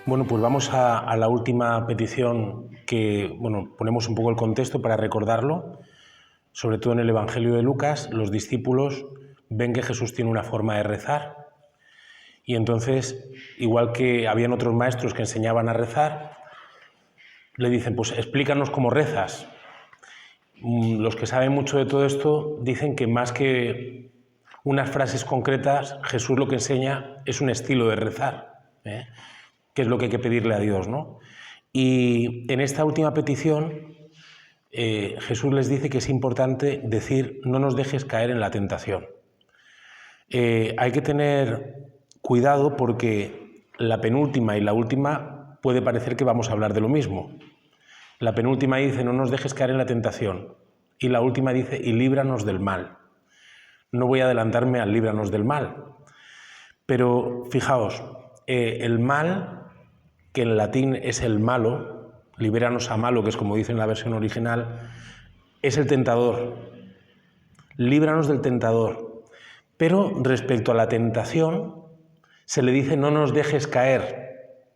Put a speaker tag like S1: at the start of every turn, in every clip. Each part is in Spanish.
S1: Bueno, pues vamos a la última petición que, bueno, ponemos un poco el contexto para recordarlo. Sobre todo en el Evangelio de Lucas, los discípulos ven que Jesús tiene una forma de rezar y entonces, igual que habían otros maestros que enseñaban a rezar, le dicen, pues explícanos cómo rezas. Los que saben mucho de todo esto dicen que más que unas frases concretas, Jesús lo que enseña es un estilo de rezar, que es lo que hay que pedirle a Dios, ¿no? Y en esta última petición, Jesús les dice que es importante decir, no nos dejes caer en la tentación. Hay que tener cuidado porque la penúltima y la última puede parecer que vamos a hablar de lo mismo. La penúltima dice, no nos dejes caer en la tentación. Y la última dice, y líbranos del mal. No voy a adelantarme al líbranos del mal. Pero fijaos, el mal, que en latín es el malo, libéranos a malo, que es como dice en la versión original, es el tentador. Líbranos del tentador. Pero respecto a la tentación, se le dice no nos dejes caer.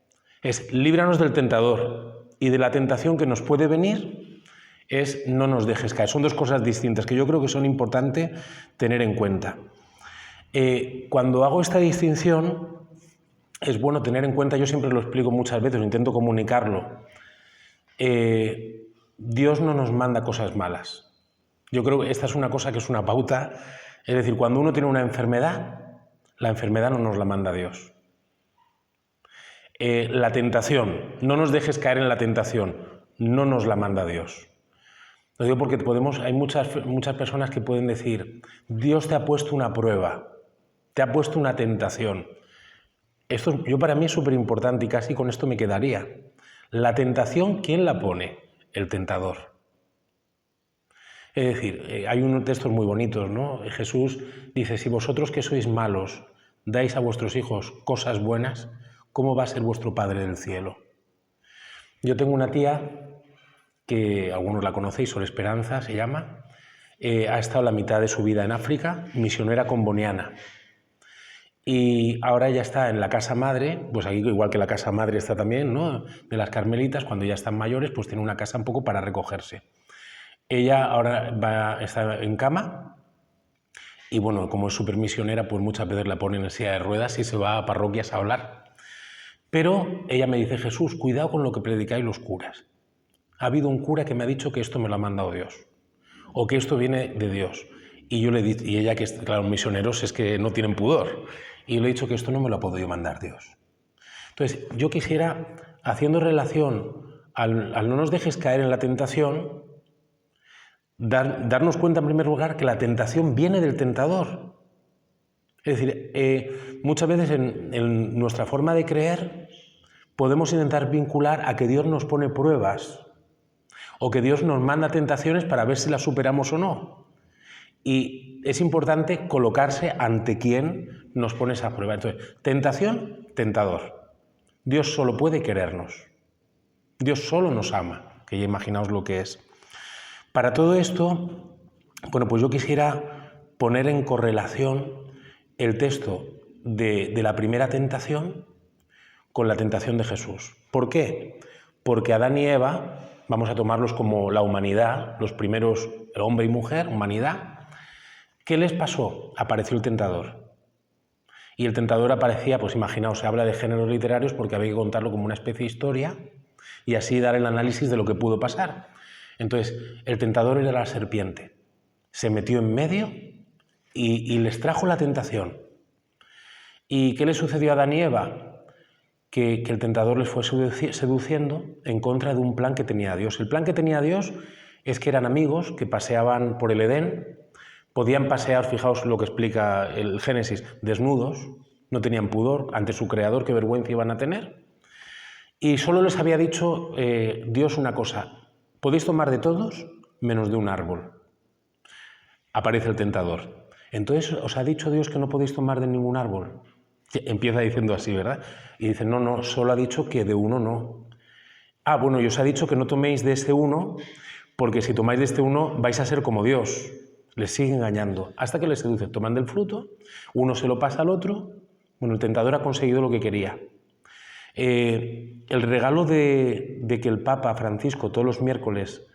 S1: Es líbranos del tentador. Y de la tentación que nos puede venir es no nos dejes caer. Son dos cosas distintas que yo creo que son importantes tener en cuenta. Cuando hago esta distinción, es bueno tener en cuenta, yo siempre lo explico muchas veces, intento comunicarlo. Dios no nos manda cosas malas. Yo creo que esta es una cosa que es una pauta. Es decir, cuando uno tiene una enfermedad, la enfermedad no nos la manda Dios. La tentación, no nos dejes caer en la tentación, no nos la manda Dios. Lo digo porque hay muchas personas que pueden decir, Dios te ha puesto una prueba, te ha puesto una tentación. Esto para mí es súper importante y casi con esto me quedaría. La tentación, ¿quién la pone? El tentador. Es decir, hay unos textos muy bonitos, ¿no? Jesús dice, si vosotros que sois malos dais a vuestros hijos cosas buenas, ¿cómo va a ser vuestro Padre del cielo? Yo tengo una tía que algunos la conocéis, Sor Esperanza se llama, ha estado la mitad de su vida en África, misionera comboniana. Y ahora ya está en la casa madre, pues aquí igual que la casa madre está también, ¿no? De las carmelitas, cuando ya están mayores, pues tiene una casa un poco para recogerse. Ella ahora está en cama y bueno, como es súper misionera, pues muchas veces la ponen en silla de ruedas y se va a parroquias a hablar. Pero ella me dice, Jesús, cuidado con lo que predicáis los curas. Ha habido un cura que me ha dicho que esto me lo ha mandado Dios, o que esto viene de Dios. Y yo le he dicho, y ella, que claro, misioneros es que no tienen pudor, y le he dicho que esto no me lo ha podido mandar Dios. Entonces, yo quisiera, haciendo relación al no nos dejes caer en la tentación, darnos cuenta en primer lugar que la tentación viene del tentador. Es decir, muchas veces en nuestra forma de creer podemos intentar vincular a que Dios nos pone pruebas o que Dios nos manda tentaciones para ver si las superamos o no. Y es importante colocarse ante quién nos pone esa prueba. Entonces, tentación, tentador. Dios solo puede querernos. Dios solo nos ama, que ya imaginaos lo que es. Para todo esto, bueno, pues yo quisiera poner en correlación el texto de la primera tentación con la tentación de Jesús. ¿Por qué? Porque Adán y Eva, vamos a tomarlos como la humanidad, los primeros, el hombre y mujer, humanidad, ¿qué les pasó? Apareció el tentador. Y el tentador aparecía, pues imaginaos, se habla de géneros literarios porque había que contarlo como una especie de historia y así dar el análisis de lo que pudo pasar. Entonces, el tentador era la serpiente. Se metió en medio y les trajo la tentación. ¿Y qué le sucedió a Adán y Eva? Que el tentador les fue seduciendo en contra de un plan que tenía Dios. El plan que tenía Dios es que eran amigos que paseaban por el Edén, podían pasear, fijaos lo que explica el Génesis, desnudos, no tenían pudor ante su creador, qué vergüenza iban a tener. Y solo les había dicho Dios una cosa, podéis tomar de todos menos de un árbol. Aparece el tentador. Entonces, ¿os ha dicho Dios que no podéis tomar de ningún árbol? Empieza diciendo así, ¿verdad? Y dice, no, solo ha dicho que de uno no. Ah, bueno, y os ha dicho que no toméis de este uno, porque si tomáis de este uno vais a ser como Dios. Les sigue engañando, hasta que les seduce. Toman del fruto, uno se lo pasa al otro. Bueno, el tentador ha conseguido lo que quería. El regalo de que el Papa Francisco todos los miércoles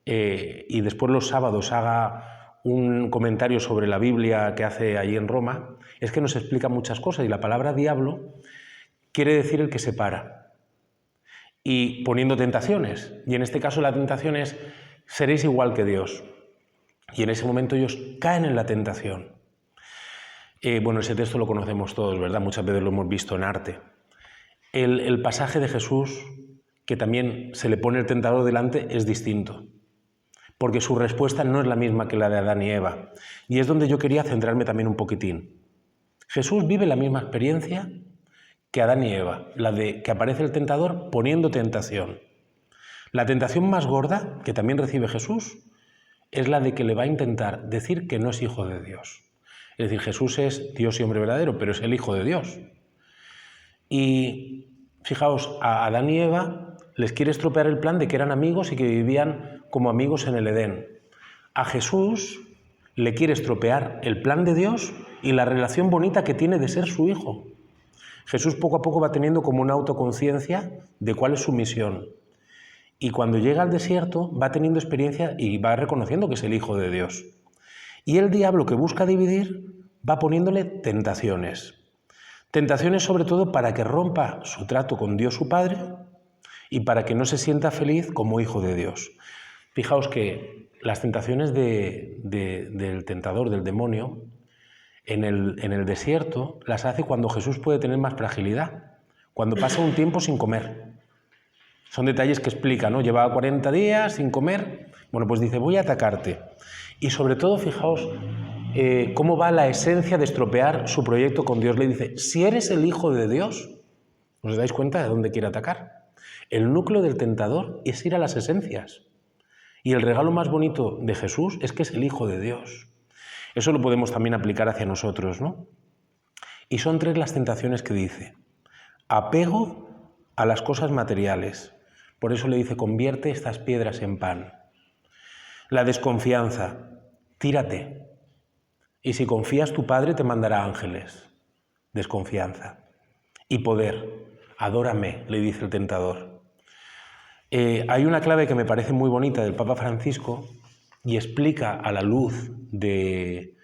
S1: y después los sábados haga un comentario sobre la Biblia que hace allí en Roma, es que nos explica muchas cosas, y la palabra diablo quiere decir el que separa, y poniendo tentaciones, y en este caso la tentación es: seréis igual que Dios, y en ese momento ellos caen en la tentación. Bueno, ese texto lo conocemos todos, ¿verdad? Muchas veces lo hemos visto en arte. El pasaje de Jesús, que también se le pone el tentador delante, es distinto, porque su respuesta no es la misma que la de Adán y Eva, y es donde yo quería centrarme también un poquitín. Jesús vive la misma experiencia que Adán y Eva, la de que aparece el tentador poniendo tentación. La tentación más gorda, que también recibe Jesús, es la de que le va a intentar decir que no es hijo de Dios. Es decir, Jesús es Dios y hombre verdadero, pero es el Hijo de Dios. Y fijaos, a Adán y Eva les quiere estropear el plan de que eran amigos y que vivían como amigos en el Edén. A Jesús le quiere estropear el plan de Dios y la relación bonita que tiene de ser su hijo. Jesús poco a poco va teniendo como una autoconciencia de cuál es su misión. Y cuando llega al desierto va teniendo experiencia y va reconociendo que es el Hijo de Dios. Y el diablo, que busca dividir, va poniéndole tentaciones. Tentaciones sobre todo para que rompa su trato con Dios su Padre y para que no se sienta feliz como hijo de Dios. Fijaos que las tentaciones del tentador, del demonio, en el desierto las hace cuando Jesús puede tener más fragilidad, cuando pasa un tiempo sin comer. Son detalles que explica, ¿no? Llevaba 40 días sin comer, bueno, pues dice: voy a atacarte. Y sobre todo, fijaos cómo va la esencia de estropear su proyecto con Dios. Le dice: si eres el Hijo de Dios, ¿os dais cuenta de dónde quiere atacar? El núcleo del tentador es ir a las esencias. Y el regalo más bonito de Jesús es que es el Hijo de Dios. Eso lo podemos también aplicar hacia nosotros, ¿no? Y son 3 las tentaciones que dice. Apego a las cosas materiales. Por eso le dice: convierte estas piedras en pan. La desconfianza. Tírate. Y si confías, tu Padre te mandará ángeles. Desconfianza. Y poder. Adórame, le dice el tentador. Hay una clave que me parece muy bonita del Papa Francisco y explica a la luz de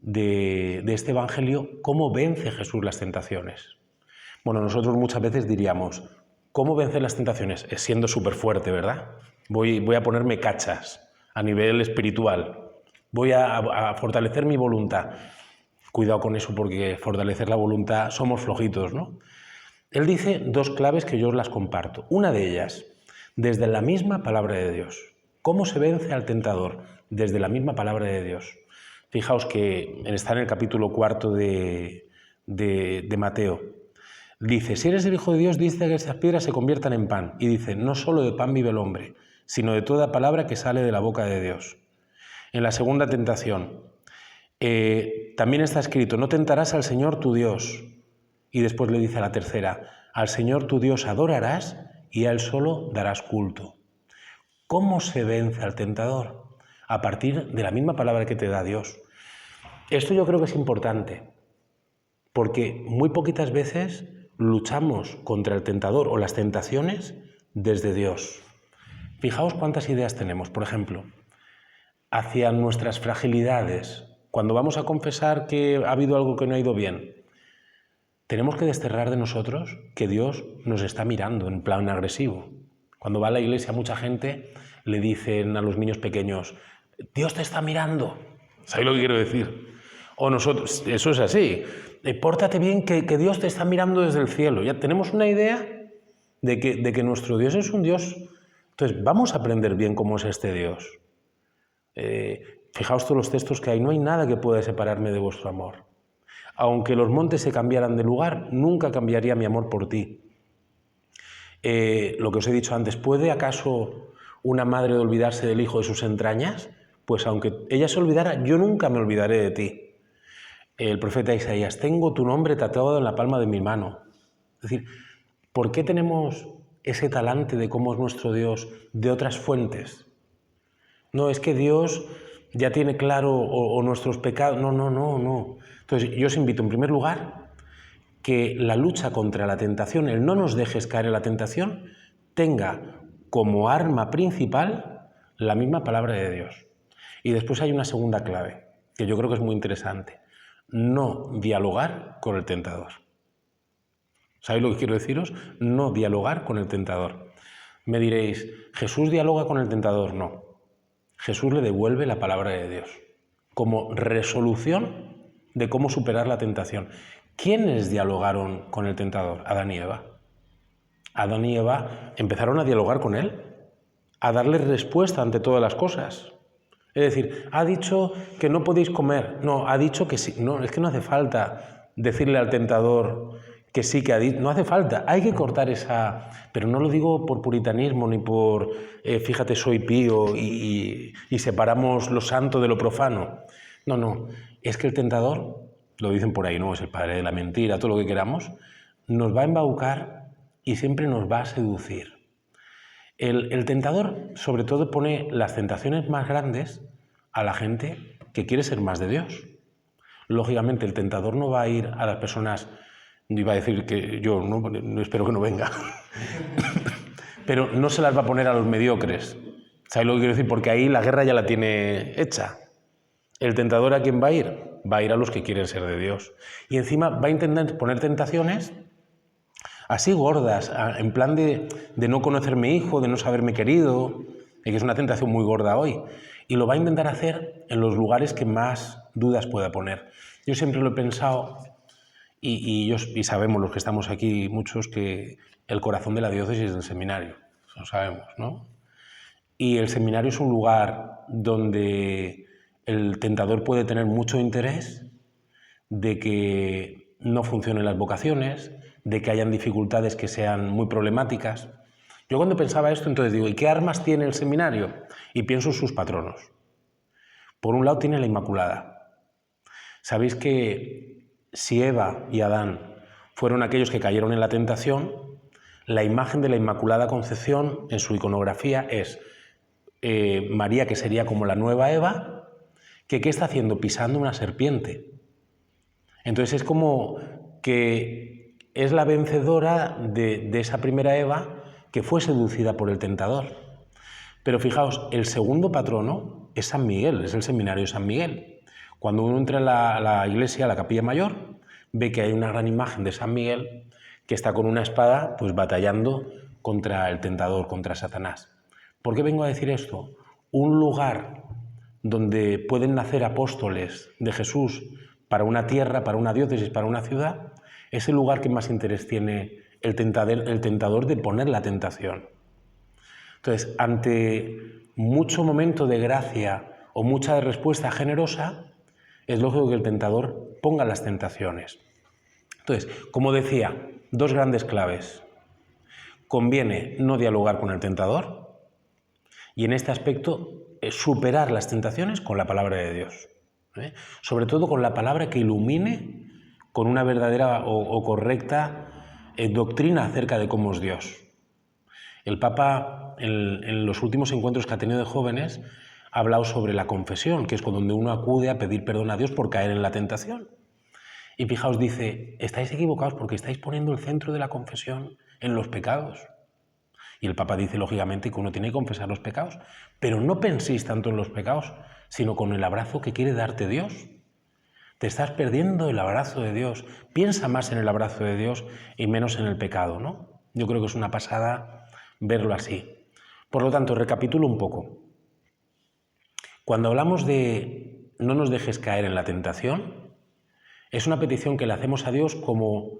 S1: este Evangelio cómo vence Jesús las tentaciones. Bueno, nosotros muchas veces diríamos: ¿cómo vencer las tentaciones? Es siendo súper fuerte, ¿verdad? Voy a ponerme cachas a nivel espiritual. Voy a fortalecer mi voluntad. Cuidado con eso, porque fortalecer la voluntad somos flojitos, ¿no? Él dice 2 claves que yo os las comparto. Una de ellas, desde la misma palabra de Dios. ¿Cómo se vence al tentador? Desde la misma palabra de Dios. Fijaos que está en el capítulo 4 de Mateo. Dice: si eres el Hijo de Dios, dice que estas piedras se conviertan en pan. Y dice: no solo de pan vive el hombre, sino de toda palabra que sale de la boca de Dios. En la segunda tentación, también está escrito: no tentarás al Señor tu Dios. Y después le dice a la tercera: al Señor tu Dios adorarás y a Él solo darás culto. ¿Cómo se vence al tentador? A partir de la misma palabra que te da Dios. Esto yo creo que es importante, porque muy poquitas veces luchamos contra el tentador o las tentaciones desde Dios. Fijaos cuántas ideas tenemos. Por ejemplo, hacia nuestras fragilidades. Cuando vamos a confesar que ha habido algo que no ha ido bien, tenemos que desterrar de nosotros que Dios nos está mirando en plan agresivo. Cuando va a la iglesia mucha gente le dicen a los niños pequeños: Dios te está mirando. ¿Sabéis lo que quiero decir? O nosotros, eso es así. Pórtate bien, que Dios te está mirando desde el cielo. Ya tenemos una idea de que nuestro Dios es un Dios. Entonces, vamos a aprender bien cómo es este Dios. Fijaos todos los textos que hay. No hay nada que pueda separarme de vuestro amor. Aunque los montes se cambiaran de lugar, nunca cambiaría mi amor por ti. Lo que os he dicho antes, ¿puede acaso una madre olvidarse del hijo de sus entrañas? Pues aunque ella se olvidara, yo nunca me olvidaré de ti. El profeta Isaías: tengo tu nombre tatuado en la palma de mi mano. Es decir, ¿por qué tenemos ese talante de cómo es nuestro Dios de otras fuentes? No, es que Dios ya tiene claro o nuestros pecados. No. Entonces yo os invito en primer lugar que la lucha contra la tentación, el no nos dejes caer en la tentación, tenga como arma principal la misma palabra de Dios. Y después hay una segunda clave, que yo creo que es muy interesante. No dialogar con el tentador. ¿Sabéis lo que quiero deciros? No dialogar con el tentador. Me diréis, ¿Jesús dialoga con el tentador? No. Jesús le devuelve la palabra de Dios como resolución de cómo superar la tentación. ¿Quiénes dialogaron con el tentador? Adán y Eva. Adán y Eva empezaron a dialogar con él, a darle respuesta ante todas las cosas. Es decir, ha dicho que no podéis comer. No, ha dicho que sí. No, es que no hace falta decirle al tentador que sí que ha dicho. No hace falta. Hay que cortar esa... Pero no lo digo por puritanismo ni por, fíjate, soy pío y separamos lo santo de lo profano. No, no. Es que el tentador, lo dicen por ahí, ¿no? Es el padre de la mentira, todo lo que queramos, nos va a embaucar y siempre nos va a seducir. El tentador, sobre todo, pone las tentaciones más grandes a la gente que quiere ser más de Dios. Lógicamente, el tentador no va a ir a las personas, iba a decir que yo no espero que no venga, pero no se las va a poner a los mediocres. ¿Sabéis lo que quiero decir? Porque ahí la guerra ya la tiene hecha. ¿El tentador a quién va a ir? Va a ir a los que quieren ser de Dios. Y encima va a intentar poner tentaciones así gordas, en plan de no conocerme hijo, de no saberme querido, que es una tentación muy gorda hoy. Y lo va a intentar hacer en los lugares que más dudas pueda poner. Yo siempre lo he pensado, y sabemos los que estamos aquí, muchos, que el corazón de la diócesis es el seminario. Lo sabemos, ¿no? Y el seminario es un lugar donde el tentador puede tener mucho interés de que no funcionen las vocaciones, de que hayan dificultades que sean muy problemáticas. Yo cuando pensaba esto, entonces digo, ¿y qué armas tiene el seminario? Y pienso en sus patronos. Por un lado tiene la Inmaculada. Sabéis que si Eva y Adán fueron aquellos que cayeron en la tentación, la imagen de la Inmaculada Concepción en su iconografía es María, que sería como la nueva Eva, que ¿qué está haciendo? Pisando una serpiente. Entonces es como que es la vencedora de esa primera Eva que fue seducida por el tentador. Pero fijaos, el segundo patrono es San Miguel, es el seminario de San Miguel. Cuando uno entra a la iglesia, a la capilla mayor, ve que hay una gran imagen de San Miguel que está con una espada pues batallando contra el tentador, contra Satanás. ¿Por qué vengo a decir esto? Un lugar donde pueden nacer apóstoles de Jesús para una tierra, para una diócesis, para una ciudad, es el lugar que más interés tiene el tentador de poner la tentación. Entonces, ante mucho momento de gracia o mucha respuesta generosa, es lógico que el tentador ponga las tentaciones. Entonces, como decía, dos grandes claves. Conviene no dialogar con el tentador y en este aspecto superar las tentaciones con la palabra de Dios. Sobre todo con la palabra que ilumine con una verdadera o correcta doctrina acerca de cómo es Dios. El Papa, en los últimos encuentros que ha tenido de jóvenes, ha hablado sobre la confesión, que es donde uno acude a pedir perdón a Dios por caer en la tentación. Y fijaos, dice, estáis equivocados porque estáis poniendo el centro de la confesión en los pecados. Y el Papa dice, lógicamente, que uno tiene que confesar los pecados, pero no penséis tanto en los pecados, sino con el abrazo que quiere darte Dios. Te estás perdiendo el abrazo de Dios. Piensa más en el abrazo de Dios y menos en el pecado, ¿no? Yo creo que es una pasada verlo así. Por lo tanto, recapitulo un poco. Cuando hablamos de no nos dejes caer en la tentación, es una petición que le hacemos a Dios como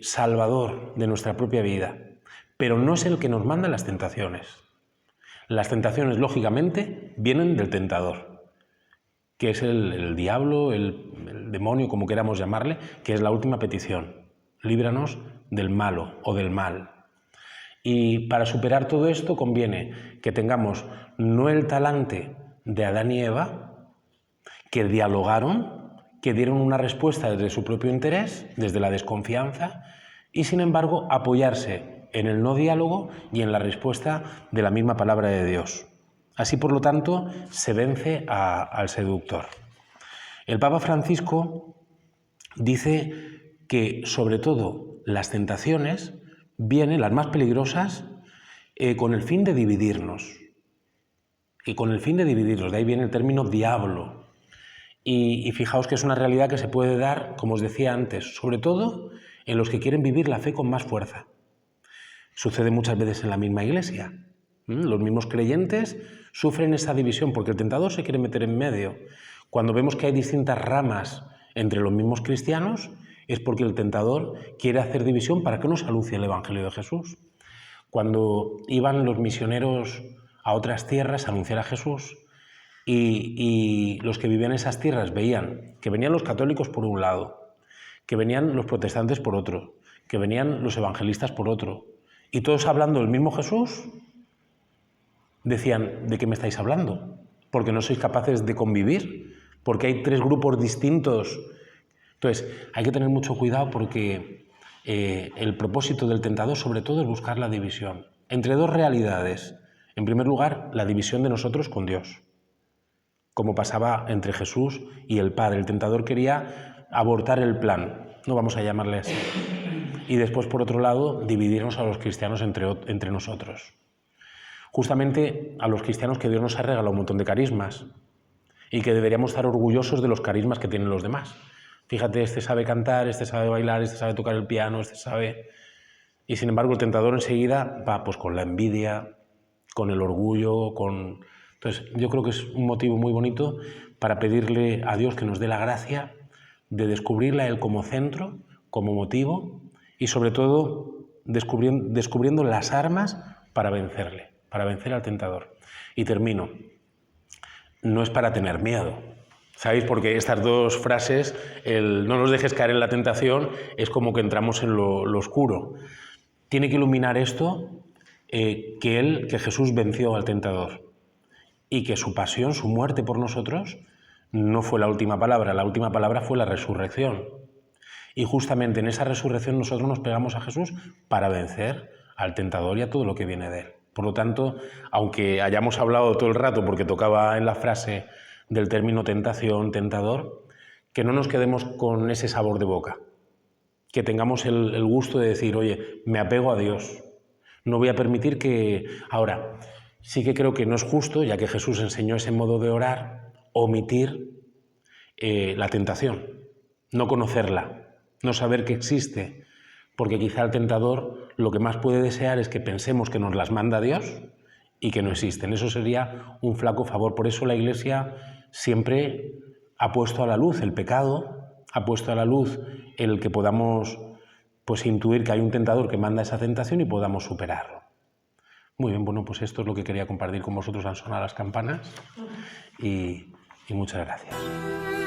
S1: salvador de nuestra propia vida, pero no es el que nos manda las tentaciones. Las tentaciones, lógicamente, vienen del tentador, que es el diablo, el demonio, como queramos llamarle, que es la última petición. Líbranos del malo o del mal. Y para superar todo esto conviene que tengamos no el talante de Adán y Eva, que dialogaron, que dieron una respuesta desde su propio interés, desde la desconfianza, y sin embargo apoyarse en el no diálogo y en la respuesta de la misma palabra de Dios. Así, por lo tanto, se vence al seductor. El Papa Francisco dice que sobre todo las tentaciones vienen, las más peligrosas, con el fin de dividirnos. Y con el fin de dividirnos, de ahí viene el término diablo. Y fijaos que es una realidad que se puede dar, como os decía antes, sobre todo en los que quieren vivir la fe con más fuerza. Sucede muchas veces en la misma iglesia. Los mismos creyentes sufren esa división porque el tentador se quiere meter en medio. Cuando vemos que hay distintas ramas entre los mismos cristianos, es porque el tentador quiere hacer división para que no se anuncie el Evangelio de Jesús. Cuando iban los misioneros a otras tierras a anunciar a Jesús y los que vivían en esas tierras veían que venían los católicos por un lado, que venían los protestantes por otro, que venían los evangelistas por otro, y todos hablando del mismo Jesús, decían, ¿de qué me estáis hablando? Porque no sois capaces de convivir, porque hay tres grupos distintos. Entonces, hay que tener mucho cuidado porque el propósito del tentador sobre todo es buscar la división entre dos realidades. En primer lugar, la división de nosotros con Dios, como pasaba entre Jesús y el Padre. El tentador quería abortar el plan, no vamos a llamarle así. Y después, por otro lado, dividirnos a los cristianos entre nosotros. Justamente a los cristianos que Dios nos ha regalado un montón de carismas y que deberíamos estar orgullosos de los carismas que tienen los demás. Fíjate, este sabe cantar, este sabe bailar, este sabe tocar el piano, este sabe... Y sin embargo el tentador enseguida va pues con la envidia, con el orgullo, con... Entonces yo creo que es un motivo muy bonito para pedirle a Dios que nos dé la gracia de descubrirle a Él como centro, como motivo y sobre todo descubriendo las armas para vencerle, para vencer al tentador. Y termino. No es para tener miedo. ¿Sabéis? Porque estas dos frases, el no nos dejes caer en la tentación, es como que entramos en lo oscuro. Tiene que iluminar esto, que Jesús venció al tentador y que su pasión, su muerte por nosotros, no fue la última palabra fue la resurrección. Y justamente en esa resurrección nosotros nos pegamos a Jesús para vencer al tentador y a todo lo que viene de él. Por lo tanto, aunque hayamos hablado todo el rato, porque tocaba en la frase del término tentación, tentador, que no nos quedemos con ese sabor de boca, que tengamos el gusto de decir, oye, me apego a Dios, no voy a permitir que... Ahora, sí que creo que no es justo, ya que Jesús enseñó ese modo de orar, omitir la tentación, no conocerla, no saber que existe, porque quizá el tentador lo que más puede desear es que pensemos que nos las manda Dios y que no existen. Eso sería un flaco favor. Por eso la Iglesia siempre ha puesto a la luz el pecado, ha puesto a la luz el que podamos pues, intuir que hay un tentador que manda esa tentación y podamos superarlo. Muy bien, bueno, pues esto es lo que quería compartir con vosotros. Han sonado las campanas y muchas gracias.